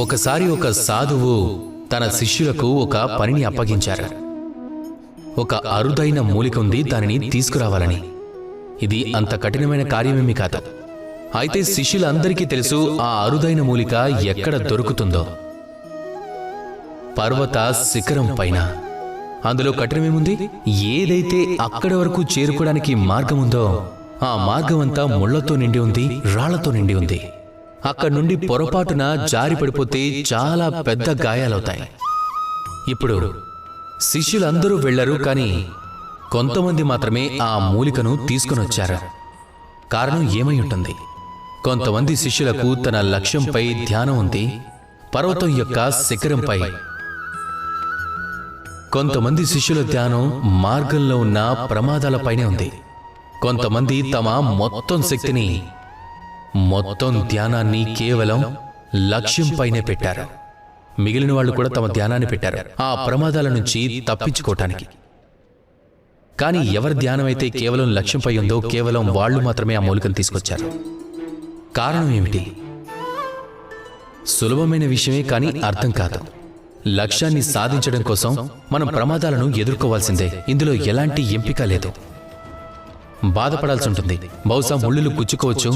ఒకసారి ఒక సాధువు తన శిష్యులకు ఒక పనిని అప్పగించారు. ఒక అరుదైన మూలిక ఉంది, దానిని తీసుకురావాలని. ఇది అంత కఠినమైన కార్యమేమీ కాదు. అయితే శిష్యులందరికీ తెలుసు ఆ అరుదైన మూలిక ఎక్కడ దొరుకుతుందో. పర్వత శిఖరం పైన. అందులో కఠినమేముంది? ఏదైతే అక్కడి వరకు చేరుకోవడానికి మార్గముందో ఆ మార్గమంతా ముళ్లతో నిండి ఉంది, రాళ్లతో నిండి ఉంది. అక్కడి నుండి పొరపాటున జారి పడిపోతే చాలా పెద్ద గాయాలవుతాయి. ఇప్పుడు శిష్యులందరూ వెళ్లరు, కానీ కొంతమంది మాత్రమే ఆ మూలికను తీసుకునొచ్చారు. కారణం ఏమై ఉంటుంది? కొంతమంది శిష్యులకు తన లక్ష్యంపై ధ్యానం ఉంది, పర్వతం యొక్క శిఖరంపై. కొంతమంది శిష్యుల ధ్యానం మార్గంలో ఉన్న ప్రమాదాలపైనే ఉంది. కొంతమంది తమ మొత్తం శక్తిని, మొత్తం ధ్యానాన్ని కేవలం లక్ష్యంపైనే పెట్టారు. మిగిలిన వాళ్ళు కూడా తమ ధ్యానాన్ని పెట్టారు ఆ ప్రమాదాల నుంచి తప్పించుకోవటానికి. కానీ ఎవరి ధ్యానమైతే కేవలం లక్ష్యంపై ఉందో కేవలం వాళ్ళు మాత్రమే ఆ మూలికను తీసుకొచ్చారు. కారణం ఏమిటి? సులభమైన విషయమే, కానీ అర్థం కాదు. లక్ష్యాన్ని సాధించడం కోసం మనం ప్రమాదాలను ఎదుర్కోవాల్సిందే. ఇందులో ఎలాంటి ఎంపిక లేదు. బాధపడాల్సి ఉంటుంది. బహుశా ముళ్ళులు గుచ్చుకోవచ్చు,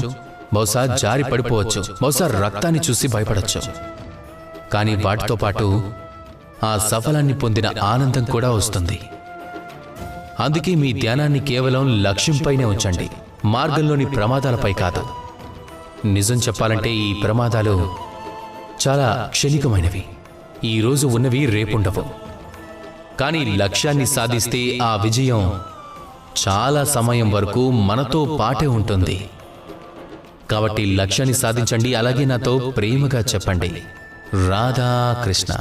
బహుశా జారి పడిపోవచ్చు, బహుశా రక్తాన్ని చూసి భయపడచ్చు. కానీ వాటితో పాటు ఆ సఫలాన్ని పొందిన ఆనందం కూడా వస్తుంది. అందుకే మీ ధ్యానాన్ని కేవలం లక్ష్యంపైనే ఉంచండి, మార్గంలోని ప్రమాదాలపై కాదు. నిజం చెప్పాలంటే ఈ ప్రమాదాలు చాలా క్షణికమైనవి. ఈరోజు ఉన్నవి రేపుండవు. కానీ లక్ష్యాన్ని సాధిస్తే ఆ విజయం చాలా సమయం వరకు మనతో పాటే ఉంటుంది. కాబట్టి లక్ష్యాన్ని సాధించండి. అలాగే నాతో ప్రేమగా చెప్పండి, రాధా కృష్ణ.